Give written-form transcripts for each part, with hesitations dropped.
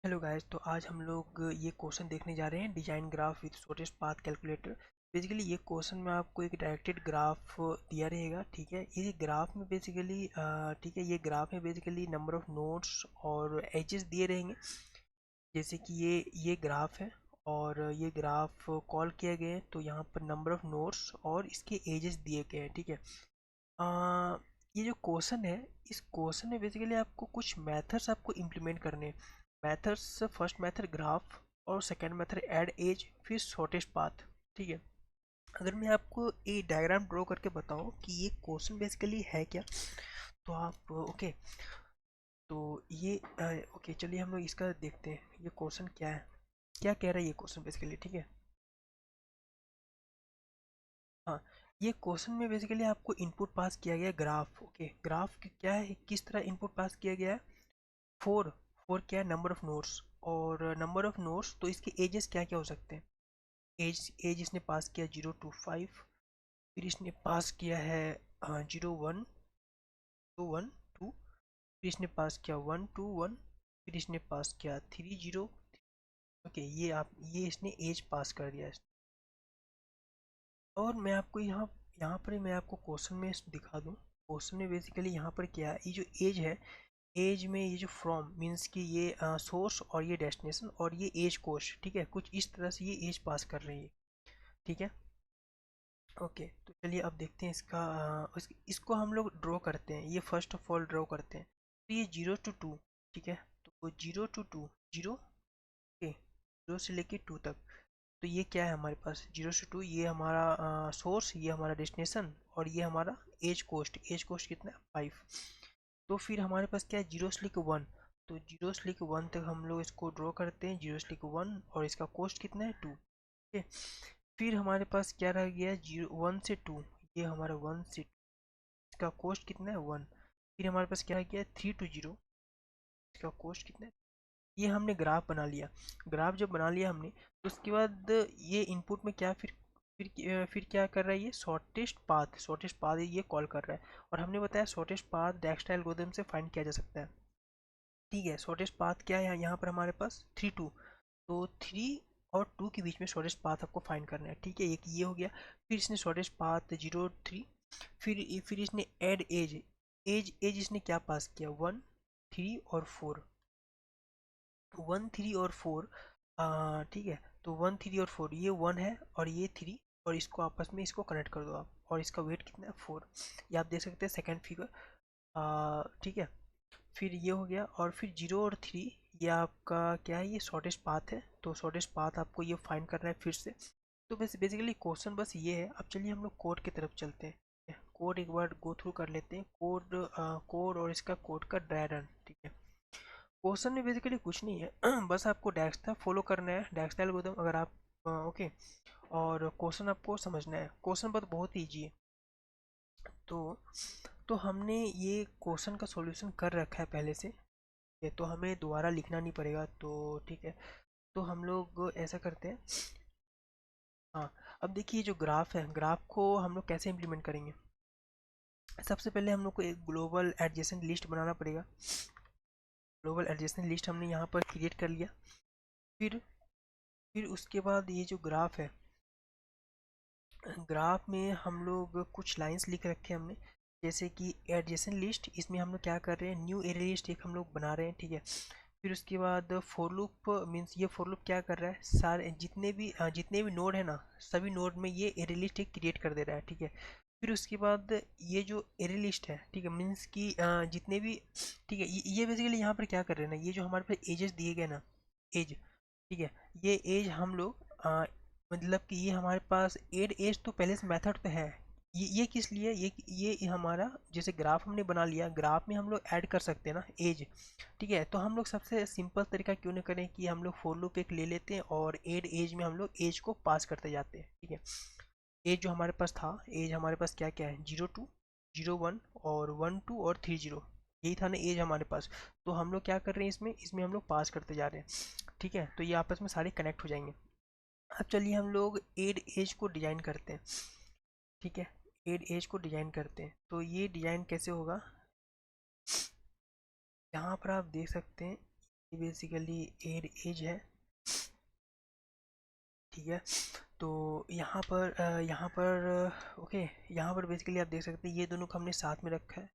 Hello guys, तो आज हम लोग ये क्वेश्चन देखने जा रहे हैं design graph with shortest path calculator. Basically ये क्वेश्चन में आपको एक डायरेक्टेड ग्राफ दिया रहेगा। ठीक है, ये ग्राफ में बेसिकली ठीक है, ये ग्राफ में बेसिकली नंबर ऑफ नोड्स और एजेस दिए रहेंगे। जैसे कि ये ग्राफ है और ये ग्राफ कॉल किया गया है, तो यहाँ पर नंबर ऑफ नोड्स और इसके एजेस दिए गए हैं। ठीक है, ये जो क्वेश्चन है, इस क्वेश्चन में बेसिकली आपको कुछ मेथड्स आपको इम्प्लीमेंट करने हैं। मेथड्स, फर्स्ट मेथड ग्राफ और सेकंड मेथड ऐड एज, फिर शॉर्टेस्ट पाथ। ठीक है, अगर मैं आपको एक डायग्राम ड्रॉ करके बताऊं कि ये क्वेश्चन बेसिकली है क्या, तो आप ओके। तो ये ओके, चलिए हम लोग इसका देखते हैं ये क्वेश्चन क्या है, क्या कह रहा है ये क्वेश्चन बेसिकली। ठीक है, हाँ, ये क्वेश्चन में बेसिकली आपको इनपुट पास किया गया है ग्राफ। ओके, ग्राफ क्या है, किस तरह इनपुट पास किया गया है। फोर, फोर क्या है, नंबर ऑफ नोड्स। और नंबर ऑफ नोड्स, तो इसके एजेस क्या क्या हो सकते हैं। एज एज इसने पास किया 0 to 5, फिर इसने पास किया है 0 1 to 1 2, फिर इसने पास किया 1 to 1, फिर इसने पास किया 3 0। ओके, ये इसने एज पास कर दिया है। और मैं आपको यहाँ यहाँ पर मैं आपको क्वेश्चन में दिखा दूँ। क्वेश्चन में बेसिकली यहाँ पर क्या है, ये जो एज है, एज में ये जो फ्रॉम मीन्स कि ये सोर्स और ये डेस्टिनेशन और ये एज कोस्ट। ठीक है, कुछ इस तरह से ये एज पास कर रही है। ठीक है, ओके, तो चलिए अब देखते हैं इसका इसको हम लोग ड्रॉ करते हैं। ये फर्स्ट ऑफ ऑल ड्रॉ करते हैं, तो ये 0 to 2। ठीक है, तो 0 to 2, 0, ओके, 0 से लेके 2 तक। तो ये क्या है हमारे पास, 0 से 2, ये हमारा सोर्स, ये हमारा डेस्टिनेशन और ये हमारा एज कोस्ट। एज कोस्ट कितना है, 5। तो फिर हमारे पास क्या है, 0 से लेके 1। तो 0 से लेके 1 तक हम लोग इसको ड्रॉ करते हैं, 0 से लेके 1, और इसका कोस्ट कितना है, 2। ठीक है, फिर हमारे पास क्या रह गया, 1 से 2, ये हमारा 1 से 2, इसका कोस्ट कितना है, 1। फिर हमारे पास क्या रह गया, 3 to 0, इसका कोस्ट कितना है। ये हमने ग्राफ बना लिया। ग्राफ जब बना लिया हमने, तो उसके बाद ये इनपुट में क्या, फिर क्या कर रहा है, ये शॉर्टेस्ट पाथ ये कॉल कर रहा है। और हमने बताया शॉर्टेस्ट पाथ डायरेक्शनल एल्गोरिथम से फाइंड किया जा सकता है। ठीक है, शॉर्टेस्ट पाथ क्या है, यहाँ पर हमारे पास 3 2, तो 3 और 2 के बीच में शॉर्टेस्ट पाथ आपको फाइंड करना है। ठीक है, एक ये हो गया। फिर इसने शॉर्टेस्ट पाथ 0 3, फिर इसने ऐड एज, एज इसने क्या पास किया, 1 3 और 4, 1 3 और 4। ठीक है, तो 1 3 और 4, ये 1 है और ये 3, और इसको आपस में इसको कनेक्ट कर दो आप, और इसका वेट कितना है, 4। ये आप देख सकते हैं सेकेंड फिगर। ठीक है, फिर ये हो गया, और फिर 0 और 3, ये आपका क्या है, ये शॉर्टेस्ट पाथ है। तो शॉर्टेस्ट पाथ आपको ये फाइंड करना है फिर से। तो बस बेसिकली क्वेश्चन बस ये है। अब चलिए हम लोग कोड की तरफ चलते हैं। कोड एक बार गो थ्रू कर लेते हैं, कोड और इसका कोड का ड्राई रन। ठीक है, क्वेश्चन में बेसिकली कुछ नहीं है बस आपको डेक्स्टा फॉलो करना है, डेक्स्टा एल्गोरिथम, अगर आप ओके। और क्वेश्चन आपको समझना है, क्वेश्चन पर बहुत ईजी है। तो तो हमने ये क्वेश्चन का सॉल्यूशन कर रखा है पहले से, ये तो हमें दोबारा लिखना नहीं पड़ेगा। तो ठीक है, तो हम लोग ऐसा करते हैं। हाँ, अब देखिए जो ग्राफ है, ग्राफ को हम लोग कैसे इम्प्लीमेंट करेंगे। सबसे पहले हम लोग को एक ग्लोबल एडजेसेंट लिस्ट बनाना पड़ेगा। ग्लोबल एडजेसेंट लिस्ट हमने यहाँ पर क्रिएट कर लिया। फिर फिर उसके बाद ये जो ग्राफ है, ग्राफ में हम लोग कुछ लाइंस लिख रखे हैं हमने, जैसे कि एडजेसेंट लिस्ट, इसमें हम लोग क्या कर रहे हैं, न्यू एरे लिस्ट एक हम लोग बना रहे हैं। ठीक है, फिर उसके बाद फॉर लूप मीन्स ये फॉर लूप क्या कर रहा है, सारे जितने भी नोड है ना, सभी नोड में ये एरे लिस्ट एक क्रिएट कर दे रहा है। ठीक है, फिर उसके बाद ये जो एरे लिस्ट है, ठीक है, मीन्स कि जितने भी, ठीक है, ये बेसिकली यहाँ पर क्या कर रहे हैं ना, ये जो हमारे पास एजेस दिए गए ना, एज, ठीक है, ये एज हम लोग मतलब कि ये हमारे पास एड एज तो पहले से मेथड पे है। ये किस लिए, ये हमारा जैसे ग्राफ हमने बना लिया, ग्राफ में हम लोग ऐड कर सकते हैं ना एज। ठीक है, तो हम लोग सबसे सिंपल तरीका क्यों नहीं करें कि हम लोग फॉर लूप एक ले लेते हैं और एड एज में हम लोग एज को पास करते जाते हैं। ठीक है, एज जो हमारे पास था, एज हमारे पास क्या क्या है, 0 2 0 1 और 1 2 और 3 0, यही था ना एज हमारे पास। तो हम लोग क्या कर रहे हैं, इसमें इसमें हम लोग पास करते जा रहे हैं। ठीक है, तो ये आपस में सारे कनेक्ट हो जाएंगे। अब चलिए हम लोग एड एज को डिजाइन करते हैं। ठीक है, एड एज को डिजाइन करते हैं, तो ये डिजाइन कैसे होगा, यहाँ पर आप देख सकते हैं। ये बेसिकली एज है, ठीक है। तो यहाँ पर ओके, यहाँ पर बेसिकली आप देख सकते हैं ये दोनों को हमने साथ में रखा है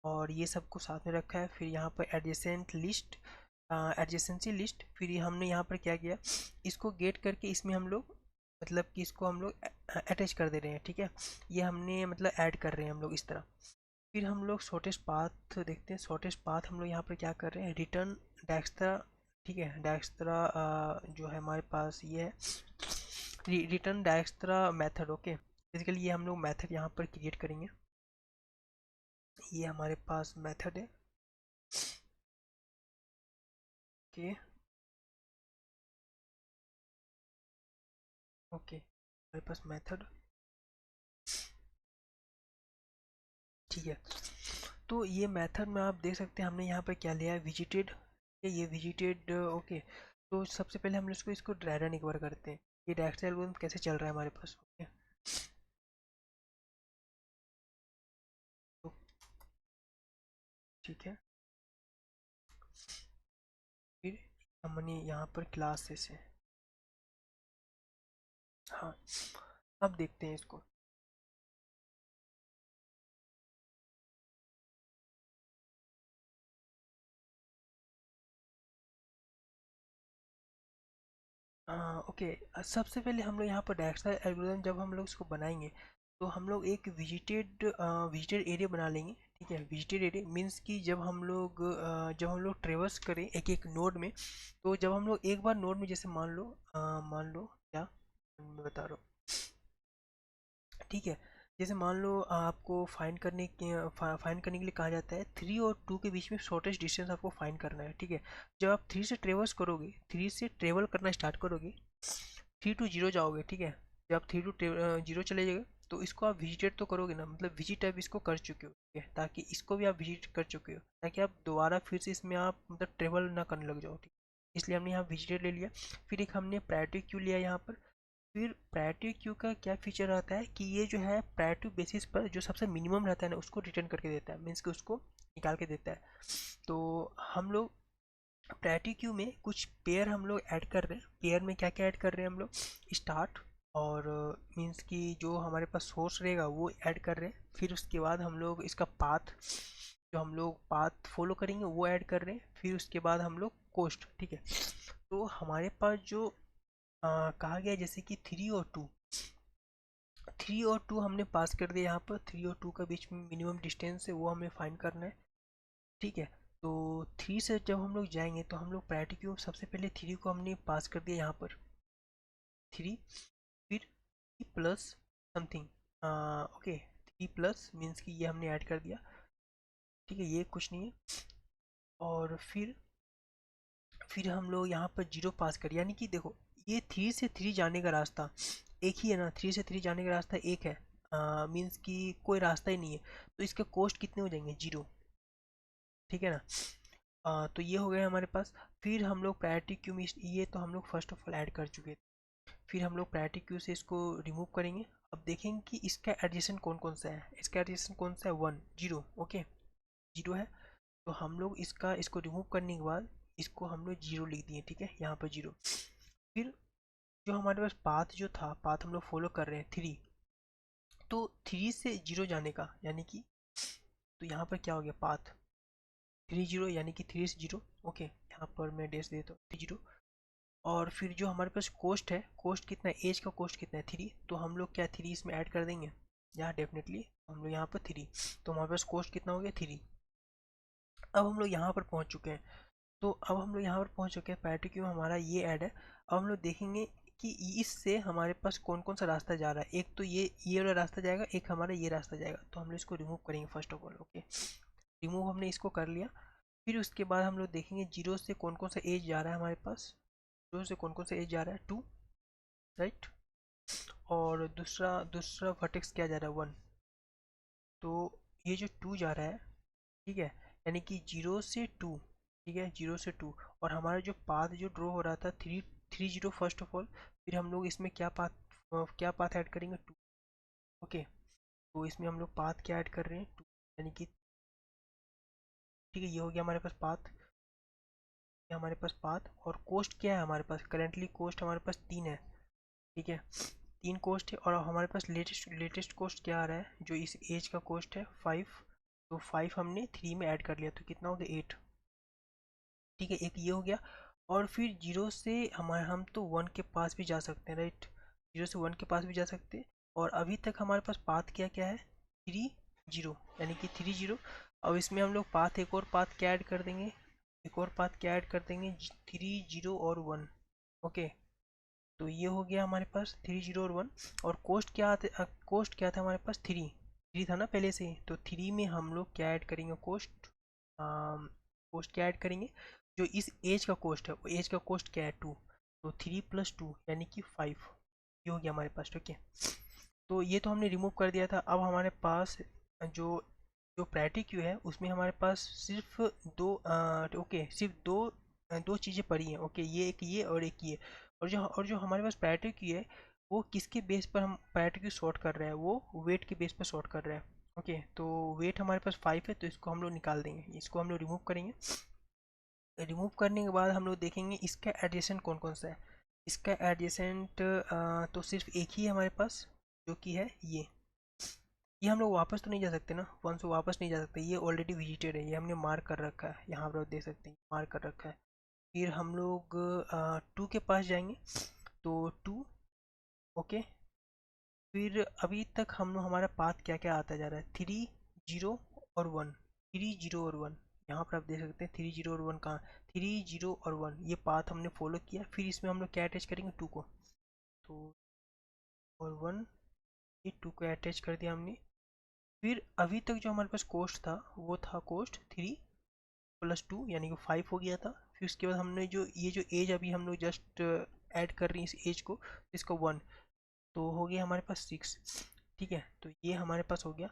और ये सबको साथ में रखा है। फिर यहाँ पर एडजेसेंट लिस्ट, एडजेसेंसी लिस्ट, फिर ये हमने यहाँ पर क्या किया, इसको गेट करके इसमें हम लोग मतलब कि इसको हम लोग अटैच कर दे रहे हैं, ठीक है। ये हमने मतलब ऐड कर रहे हैं हम लोग इस तरह। फिर हम लोग शॉर्टेस्ट पाथ देखते हैं। शॉर्टेस्ट पाथ हम लोग यहाँ पर क्या कर रहे हैं, रिटर्न डैक्स्ट्रा, ठीक है। डैक्स्ट्रा जो है हमारे पास ये है रिटर्न डैक्स्ट्रा मेथड, ओके। बेसिकली ये हम लोग मेथड यहाँ पर क्रिएट करेंगे, ये हमारे पास मेथड है, ओके ओके। हमारे पास मेथड, ठीक है। तो ये मेथड में आप देख सकते हैं हमने यहाँ पर क्या लिया है, विजिटेड, ये विजिटेड, ओके। तो सबसे पहले हम इसको ड्राई एक बार करते हैं, ये डैक्स्ट्रा एल्गोरिथम कैसे चल रहा है हमारे पास, ओके। तो ठीक है, फिर हमने यहाँ पर क्लासेस है, हाँ। अब देखते हैं इसको, ओके। सबसे पहले हम लोग यहाँ पर डैक्स्ट्रा एल्गोरिथम जब हम लोग इसको बनाएंगे तो हम लोग एक विजिटेड एरिया बना लेंगे, ठीक है। विजिटेड एरिया मीन्स कि जब हम लोग ट्रेवर्स करें एक एक नोड में, तो जब हम लोग एक बार नोड में जैसे मान लो क्या मैं बता रहा हूँ, ठीक है। जैसे मान लो आपको फाइंड करने के लिए कहा जाता है 3 और 2 के बीच में शॉर्टेस्ट डिस्टेंस आपको फाइंड करना है, ठीक है। जब आप 3 से ट्रेवल करना स्टार्ट करोगे, 3 to 0 जाओगे, ठीक है। जब आप 3 to 0 चले जाओगे तो इसको आप विजिटेड तो करोगे ना, मतलब विजिट आप इसको कर चुके हो, ठीक है। ताकि इसको भी आप विजिट कर चुके हो, ताकि आप दोबारा फिर से इसमें आप मतलब ट्रेवल ना करने लग जाओ, ठीक है। इसलिए हमने यहाँ विजिटेड ले लिया। फिर एक हमने प्रायोरिटी क्यू लिया यहाँ पर। फिर प्रायोरिटी क्यू का क्या फीचर आता है कि ये जो है प्रायोरिटी बेसिस पर जो सबसे मिनिमम रहता है ना उसको रिटर्न करके देता है, मीन्स कि उसको निकाल के देता है। तो हम लोग प्रायोरिटी क्यू में कुछ पेयर हम लोग ऐड कर रहे हैं। पेयर में क्या क्या ऐड कर रहे हैं हम लोग, स्टार्ट और मीन्स कि जो हमारे पास सोर्स रहेगा वो ऐड कर रहे हैं। फिर उसके बाद हम लोग इसका पाथ, जो हम लोग पाथ फॉलो करेंगे वो ऐड कर रहे हैं। फिर उसके बाद हम लोग कोस्ट, ठीक है। तो हमारे पास जो कहा गया जैसे कि 3 और 2 हमने पास कर दिया। यहाँ पर 3 और 2 का बीच में मिनिमम डिस्टेंस है वो हमें फाइंड करना है, ठीक है। तो 3 से जब हम लोग जाएंगे तो हम लोग प्रायोरिटी क्यू सबसे पहले 3 को हमने पास कर दिया यहाँ पर, 3। फिर 3 plus something, okay. 3 plus means कि ये हमने ऐड कर दिया, ठीक है। ये कुछ नहीं है। और फिर हम लोग यहाँ पर 0 पास कर, यानी कि देखो ये 3 से 3 जाने का रास्ता एक ही है ना, 3 से 3 जाने का रास्ता एक है, मीन्स कि कोई रास्ता ही नहीं है। तो इसके कोस्ट कितने हो जाएंगे, 0, ठीक है ना। तो ये हो गया हमारे पास। फिर हम लोग प्रायोरिटी क्यू में ये तो हम लोग फर्स्ट ऑफ ऑल ऐड कर चुके थे। फिर हम लोग प्रायोरिटी क्यू से इसको रिमूव करेंगे। अब देखेंगे कि इसका एडजेसेंट कौन कौन सा है। इसका एडजेसेंट कौन सा है, 1 0, ओके। 0 है। तो हम लोग इसको रिमूव करने के बाद इसको हम लोग 0 लिख दिए, ठीक है। यहाँ पर 0। फिर जो हमारे पास पाथ जो था, पाथ हम लोग फॉलो कर रहे हैं 3, तो 3 से 0 जाने का यानी कि, तो यहाँ पर क्या हो गया, पाथ 3 0 यानी कि 3 से 0, ओके। यहाँ पर मैं डेस देता हूँ 3 0। और फिर जो हमारे पास कोस्ट है, कोस्ट कितना है, एज का कोस्ट कितना है, 3। तो हम लोग क्या 3 इसमें ऐड कर देंगे, यहाँ डेफिनेटली हम लोग यहाँ पर 3। तो हमारे पास कोस्ट कितना हो गया, 3। अब हम लोग यहाँ पर पहुँच चुके हैं। तो अब हम लोग यहाँ पर पहुँच चुके हैं, प्रायोरिटी क्यू हमारा ये ऐड है। अब हम लोग देखेंगे कि इससे हमारे पास कौन कौन सा रास्ता जा रहा है। एक तो ये वाला रास्ता जाएगा, एक हमारा ये रास्ता जाएगा। तो हम लोग इसको रिमूव करेंगे first of all, okay. Remove हमने इसको कर लिया। फिर उसके बाद हम लोग देखेंगे 0 से कौन कौन सा एज जा रहा है हमारे पास। 0 से कौन कौन सा एज जा रहा है, 2, राइट। और दूसरा दूसरा वर्टेक्स क्या जा रहा है, 1। तो ये जो 2 जा रहा है, ठीक है, यानी कि 0 से 2, ठीक है, 0 से 2। और हमारा जो पाथ जो ड्रॉ हो रहा था 3 3 0 फर्स्ट ऑफ ऑल। फिर हम लोग इसमें क्या पाथ ऐड करेंगे, 2, ओके। तो इसमें हम लोग पाथ क्या ऐड कर रहे हैं, 2, यानी कि ठीक है, ये हो गया हमारे पास पाथ। ये हमारे पास पाथ, और कोस्ट क्या है हमारे पास, करेंटली कोस्ट हमारे पास 3 है, ठीक है, 3 कोस्ट है, और हमारे पास लेटेस्ट कोस्ट क्या आ रहा है, जो इस एज का कोस्ट है 5, तो 5 हमने 3 में ऐड कर लिया, तो कितना हो गया 8, ठीक है, एक ये हो गया। और फिर जीरो से हम तो 1 के पास भी जा सकते हैं, राइट, जीरो से 1 के पास भी जा सकते हैं, और अभी तक हमारे पास पाथ क्या क्या है, 3 0, यानी कि 3 0। अब इसमें हम लोग पाथ, एक और पाथ क्या ऐड कर देंगे, एक और पाथ क्या ऐड कर देंगे, 3 0 और 1, ओके। तो ये हो गया हमारे पास 3 0 और 1, और कोस्ट क्या था हमारे पास, 3 था ना पहले से ही, तो 3 में हम लोग क्या ऐड करेंगे, कोस्ट क्या ऐड करेंगे, जो इस एज का कोस्ट है, वो एज का कोस्ट क्या है 2, तो 3 + 2 यानी कि 5, ये हो गया हमारे पास, ठीक है। तो ये तो हमने रिमूव कर दिया था। अब हमारे पास जो जो प्रायोरिटी क्यू है उसमें हमारे पास सिर्फ दो, ओके, सिर्फ दो चीज़ें पड़ी हैं, ओके, ये एक, ये और एक ये, और जो हमारे पास प्रायोरिटी क्यू है वो किसके बेस पर हम प्रायोरिटी क्यू सॉर्ट कर रहे हैं, वो वेट के बेस पर सॉर्ट कर रहे हैं, ओके। तो वेट हमारे पास 5 है, तो इसको हम लोग निकाल देंगे, इसको हम लोग रिमूव करेंगे। रिमूव करने के बाद हम लोग देखेंगे इसका एडजेसेंट कौन कौन सा है। इसका एडजेसेंट तो सिर्फ एक ही है हमारे पास, जो कि है ये हम लोग वापस तो नहीं जा सकते ना, वन से वापस नहीं जा सकते, ये ऑलरेडी विजिटेड है, ये हमने मार्क कर रखा है, यहाँ पर आप देख सकते हैं मार्क कर रखा है। फिर हम लोग 2 के पास जाएंगे, तो 2, ओके। फिर अभी तक हमारा पाथ क्या क्या आता जा रहा है, 3 0 और 1, 3 0 और 1, यहाँ पर आप देख सकते हैं 3 0 और 1 कहाँ, 3 0 और 1, ये पाथ हमने फॉलो किया। फिर इसमें हम लोग क्या अटैच करेंगे, 2 को, तो और 1, ये 2 को अटैच कर दिया हमने। फिर अभी तक जो हमारे पास कोस्ट था वो था कोस्ट 3 + 2 यानी कि 5 हो गया था। फिर उसके बाद हमने जो ये जो एज अभी हम लोग जस्ट ऐड कर रहे हैं इस एज को, इसका 1, तो हो गया हमारे पास 6, ठीक है, तो ये हमारे पास हो गया।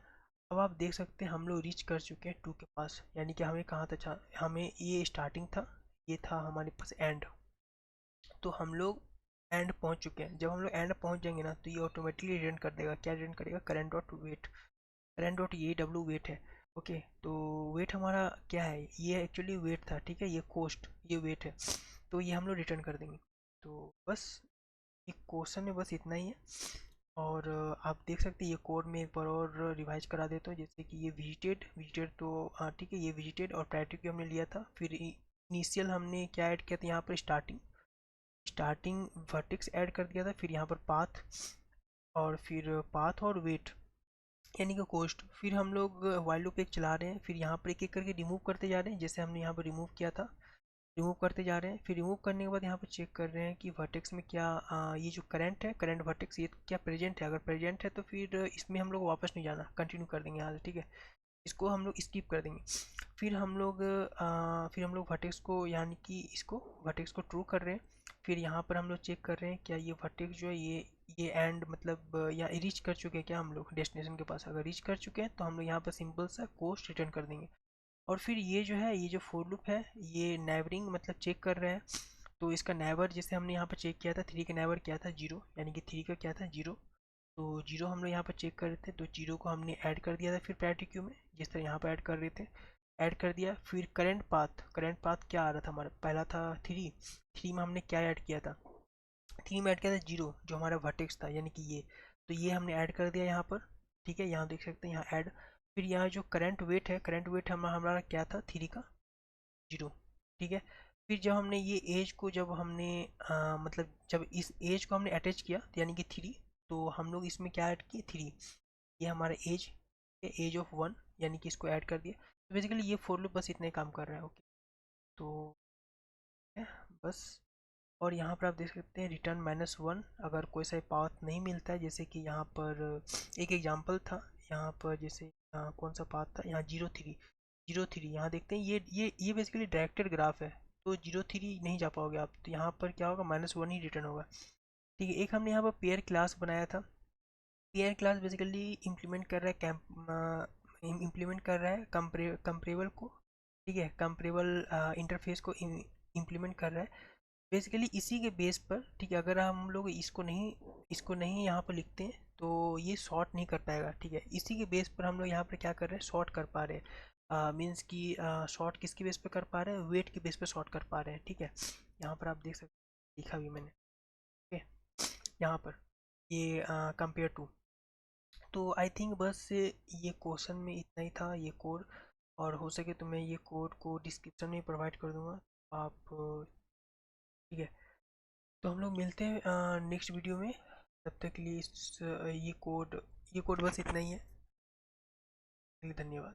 अब आप देख सकते हैं हम लोग रीच कर चुके हैं 2 के पास, यानी कि हमें कहाँ था, हमें ये स्टार्टिंग था, ये था हमारे पास एंड, तो हम लोग एंड पहुंच चुके हैं। जब हम लोग एंड पहुंच जाएंगे ना, तो ये ऑटोमेटिकली रिटर्न कर देगा, क्या रिटर्न करेगा, current dot weight, current dot ये डब्ल्यू वेट है, ओके। तो वेट हमारा क्या है, ये एक्चुअली वेट था, ठीक है, ये कोस्ट, ये वेट है, तो ये हम लोग रिटर्न कर देंगे। तो बस एक क्वेश्चन में बस इतना ही है। और आप देख सकते हैं ये कोड में एक बार और रिवाइज करा देता हूँ, जैसे कि ये विजिटेड विजिटेड, तो ठीक है, ये विजिटेड और प्रायोरिटी क्यू हमने लिया था। फिर इनिशियल हमने क्या ऐड किया था, यहाँ पर स्टार्टिंग वर्टेक्स ऐड कर दिया था। फिर यहाँ पर पाथ, और फिर पाथ और वेट यानी कि कोस्ट। फिर हम लोग वाइल लूप एक चला रहे हैं, फिर यहाँ पर एक एक करके रिमूव करते जा रहे हैं, जैसे हमने यहाँ पर रिमूव किया था, रिमूव करते जा रहे हैं। फिर रिमूव करने के बाद यहाँ पर चेक कर रहे हैं कि वर्टेक्स में क्या ये जो करंट है, करंट वर्टेक्स, ये क्या प्रेजेंट है, अगर प्रेजेंट है तो फिर इसमें हम लोग वापस नहीं जाना, कंटिन्यू कर देंगे यहाँ से, ठीक है, इसको हम लोग स्किप कर देंगे। फिर हम लोग वर्टेक्स को, यानी कि इसको वर्टेक्स को ट्रू कर रहे हैं। फिर यहाँ पर हम लोग चेक कर रहे हैं क्या ये वर्टेक्स जो है ये एंड मतलब या रीच कर चुके हैं क्या हम लोग डेस्टिनेशन के पास, अगर रीच कर चुके हैं तो हम लोग यहाँ पर सिंपल सा कोस्ट रिटर्न कर देंगे। और फिर ये जो है, ये जो फोर लूप है, ये नेबरिंग मतलब चेक कर रहे हैं, तो इसका नेबर जैसे हमने यहाँ पर चेक किया था, 3 का नेबर क्या था 0, यानी कि 3 का क्या था 0, तो 0 हम लोग यहाँ पर चेक कर रहे थे, तो 0 को हमने ऐड कर दिया था फिर प्रायोरिटी क्यू में, जिस तरह यहाँ पर ऐड कर रहे थे, ऐड कर दिया। फिर करंट पाथ क्या आ रहा था हमारा, पहला था 3 में हमने क्या ऐड किया था, 3 में ऐड किया था 0, जो हमारा वर्टेक्स था, यानी कि ये, तो ये हमने ऐड कर दिया यहाँ पर, ठीक है, यहाँ देख सकते हैं यहाँ ऐड। फिर यहाँ जो करंट वेट है, करंट वेट हमारा क्या था 3 का 0, ठीक है। फिर जब हमने ये एज को, जब हमने मतलब जब इस एज को हमने अटैच किया, तो यानी कि 3, तो हम लोग इसमें क्या ऐड किए 3, ये हमारा एज ऑफ 1, यानी कि इसको ऐड कर दिया। तो बेसिकली ये फॉर लूप बस इतना ही काम कर रहा है, ओके। तो बस, और यहाँ पर आप देख सकते हैं रिटर्न -1, अगर कोई सा पाथ नहीं मिलता है, जैसे कि यहाँ पर एक एग्जांपल था, यहाँ पर जैसे कौन सा पाथ था, यहाँ 0 3 यहाँ देखते हैं, ये बेसिकली डायरेक्टेड ग्राफ है, तो 0 3 नहीं जा पाओगे आप, तो यहाँ पर क्या होगा, -1 ही रिटर्न होगा, ठीक है। एक हमने यहाँ पर पेयर क्लास बनाया था, पेयर क्लास बेसिकली इम्प्लीमेंट कर रहा है कंपरेबल को, ठीक है, कंपरेबल इंटरफेस को इम्प्लीमेंट कर रहा है बेसिकली इसी के बेस पर, ठीक है। अगर हम लोग इसको नहीं यहाँ पर लिखते हैं तो ये सॉर्ट नहीं कर पाएगा, ठीक है, इसी के बेस पर हम लोग यहाँ पर क्या कर रहे हैं, सॉर्ट कर पा रहे हैं। मीन्स कि शॉर्ट किसके बेस पे कर पा रहे हैं, वेट के बेस पे शॉर्ट कर पा रहे हैं, ठीक है। यहाँ पर आप देख सकते हैं, लिखा भी मैंने, ठीक है, यहाँ पर ये कंपेयर टू। तो आई थिंक बस ये क्वेश्चन में इतना ही था, ये कोड। और हो सके तो मैं ये कोड को डिस्क्रिप्शन में प्रोवाइड कर दूंगा, आप, ठीक है। तो हम लोग मिलते हैं नेक्स्ट वीडियो में, तब तक के लिए ये कोड बस इतना ही है। धन्यवाद।